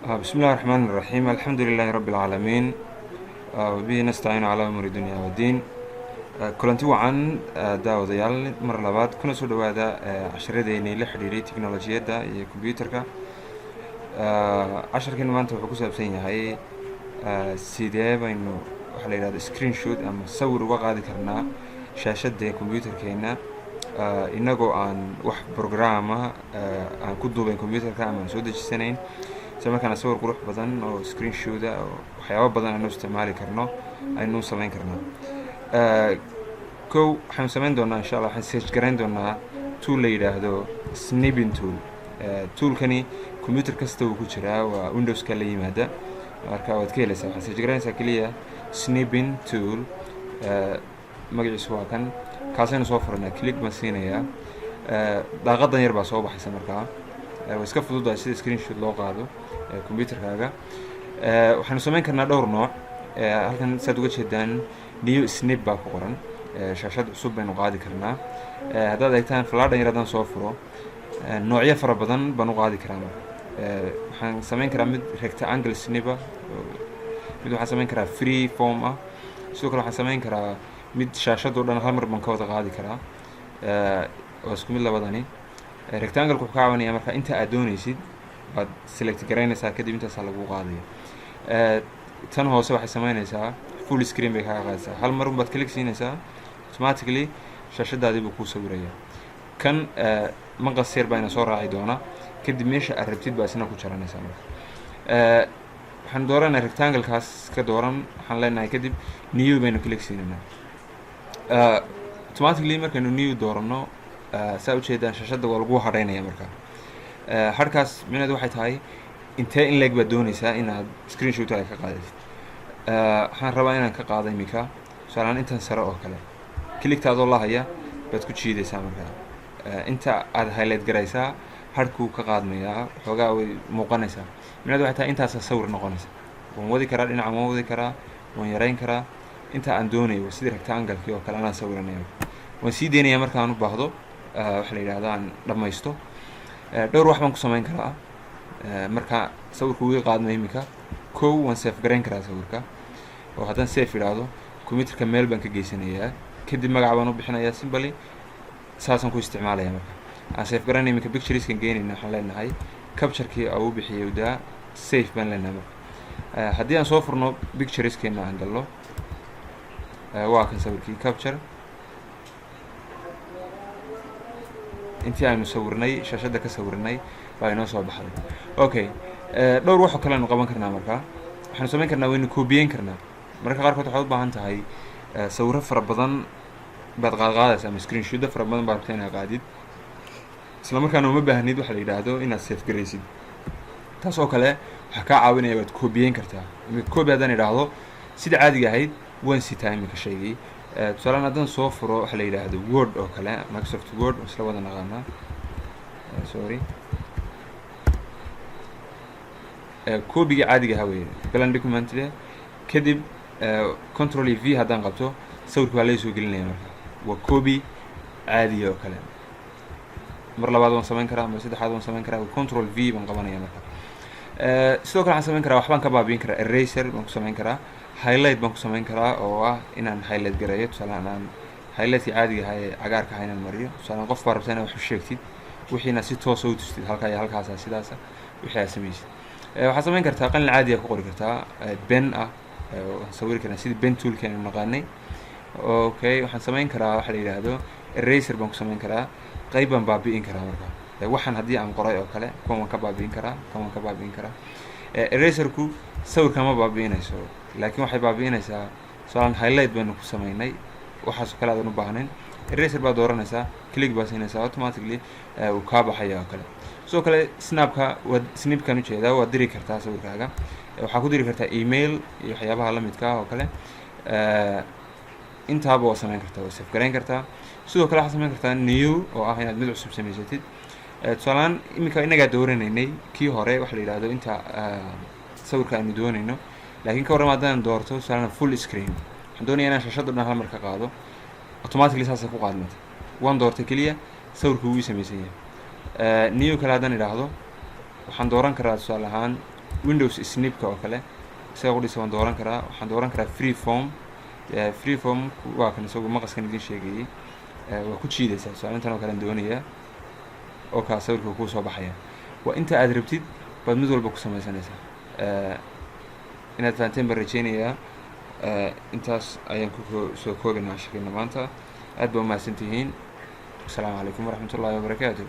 بسم الله الرحمن الرحيم الحمد لله رب العالمين وبه نستعين على أمور الدنيا والدين kulanti wacan daawadayaal mar labaad kuna soo dhawaada casharadeenii la xidhiiray teknolojiyadda iyo combyuterka. casharkeena maanta wuxuu ku saabsan yahay sidee baynu waxaa la yidhahda screen shot ama sawir uga qaadi karnaa shaashadda combyuterkeena inagoo aan wax programma aan ku duubayn combyuterka ama aan soo dejisanayn, isla markaana sawir qurux badan oo screen shoda oo waxyaabo badan aynu isticmaali karno aynu samayn karnaa. kow waxaanu samayn doonaa insha allah, waxaan search garayn doonaa tool la yidhaahdo snipping tool. toolkani computer kasta uu ku jiraa, waa windowska la yimaada, marka waad ka helaysaa. waxaad search garaynaysaa keliya snipping tool, magaciisu waa kan, kaasaynu soo furanaa, click baan siinayaa. daaqadan yar baa soo baxaysa markaa. waa iska fududahay sida screenshot loo qaado computerkaaga. waxaanu samayn karnaa dhowr nooc. halkan saad uga jeedaan new snip baa ku qoran, shaashad cusub baynu qaadi karnaa. haddaad eegtaan falaadhan yar haddaan soo furo, noocyo fara badan baan u qaadi karaa. waxaan samayn karaa mid rectangle snipa, mid waxaan samayn karaa free form ah, sidoo kale waxaan samayn karaa mid shaashadoo dhan hal mar baan ka wada qaadi karaa. waa isku mid labadani. rectangle-ku wuxuu ka caawinaya marka inta aad doonaysid baad select garaynaysaa, kadib intaasaa lagu qaadaya. tan hoose waxay samaynaysaa full screen bay kaga qaadaysaa, hal mar unbaad click siinaysaa, automatically shaashadaadii buu kuu sawiraya. kan maqas yar baa ina soo raaci doona, kadib meesha aad rabtid baa isna ku jaranaysaa marka. waxaan dooranay rectangle-kaas ka dooran, waxaan leenahay kadib new baynu click siinaynaa. automatically markaynu new doorano, saa ujeedaan shaashadda waa lagu hadhaynaya marka. hadhkaas micneheedu waxay tahay intee in leeg baad doonaysaa inaad screenshot ay ka qaadaysid. waxaan rabaa inaan ka qaado iminka tusaalehaan intan sare oo kale, kiligtaadoo lahaya baad ku jiidaysaa markaa. inta aad highlight garaysaa hadhkuu ka qaadmayaa, xoogaa way muuqanaysaa. micneheedu waxay tahay intaasaa sawir noqonaysa. waan wadi karaa, dhinacan waan wadi karaa, waan yarayn karaa. inta aan doonayo sidii rectangle-kii oo kale anaan sawiranaya. waan sii deynayaa markaan u baahdo, waxa la yidhahda aan dhammaysto. dhowr wax baan ku samayn karaa marka sawirku wii qaadma iminka. kow waan safe garayn karaa sawirka, oo haddaan safe idhaahdo computerka meel baan ka geysanayaa, kadib magac baan u bixinayaa simply, saasaan ku isticmaalaya marka. aan safe garanay iminka pictureskan geynayna, waxaan leenahay capture-kii u bixiyay udaa safe baan leenahay marka. haddii aan soo furno pictureskeena aan gallo, waa kan sawirkii capture, intii aynu sawirnay shaashadda ka sawirnay baa inoo soo baxday. okay, dhowr waxoo kale aynu qaban karnaa markaa. waxaanu samayn karnaa, waynu koobiyeyn karnaa. mararka qaarkood waxaad u baahan tahay sawiro fara badan baad qaadqaadaysa, ama screenshoda fara badan baad rabtaa inaad qaadid, isla markaana uma baahnid waxa la yidhaahdo inaad safe garaysid. taas oo kale waxaa kaa caawinaya, waad koobiyeyn kartaa. iminka koobi haddaan idhaahdo sida caadiga ahayd waan sitaa iminka shaygii. tusaalaan haddaan soo furo waxa la yidhaahdo word oo kale, microsoft word isla wada naqaanaa. sorry, koobiga caadiga ahaa weye, plan document leh, kadib control v haddaan qabto sawirka waa laga soo gelinaya marka. waa koobi caadiya oo kale. mar labaad waan samayn karaa, mar saddexaad waan samayn karaa, control v baan qabanaya marka. sidoo kale waxaan samayn karaa, waxbaan ka baabiin karaa, eraser baan ku samayn karaa, highlight baan ku samayn karaa, oo ah inaan highlight gareeyo. tusaalehaan aan highlightkii caadiga ahaa ee cagaarka ahaa inaan mariyo. tusaalehaan qof baa rabtaa inaad wax u sheegtid, wixiina si toosa u tustid, halkaa iyo halkaasa sidaasa wixii aad samaysid. waxaad samayn kartaa qalin caadiya ku qori kartaa, ben ah, waan sawiri karnaa sidii ben toolkan aynu naqaanay. okay, waxaan samayn karaa waxa la yidhaahdo eraser baan ku samayn karaa, qayb baan baabi'in karaa marka. waxaan haddii aan qoray oo kale, kuwan waan ka baabi'in karaa, kan waan ka baabi'in karaa. eraserku sawirka ma baabi'inayso, laakiin waxay baabi'inaysaa tusaalehaan highlight baynu ku samaynay, waxaasoo kale aadan u baahnayn. eraser baad dooranaysaa, click baa siinaysaa, automatically uu kaa baxaya oo kale. sidoo kale snapka waad snipkan ujeedaa, waad diri kartaa sawirkaaga. waxaa ku diri kartaa email iyo waxyaabaha la midka ah oo kale. intaaba waa samayn kartaa, waa safe garayn kartaa. sidoo kale waxaad samayn kartaa new, oo ah inaad mid cusub samaysatid. tusaalaan iminka inagaa dooranaynay kii hore waxa la yidhahdo inta sawirka aynu doonayno, laakiin ka warrama haddaan doorto tusaalaan full screen, waxaan doonaya inaan shaashadda dhan hal mar ka qaado, automatically saasay ku qaadmata. waan doortay keliya, sawirku wuu ii samaysan yahay. new kale haddaan idhaahdo, waxaan dooran karaa tusaale ahaan windows snipka oo kale isaga qudhiisa waan dooran karaa. waxaan dooran karaa free form waa kan isagu maqaskan idin sheegayay. waa ku jiidaysaa tusaale oo kale aan doonayaa oo kaa sawirka kuu soo baxaya. waa inta aad rabtid baad mid walba ku samaysanaysaa. inaad fahanteen baan rajeynayaa. intaas ayaan ku soo koobaynaa shaqeynna maanta. aad baa umahadsantihiin. asalaamu calaykum waraxmatullaahi wabarakaatuh.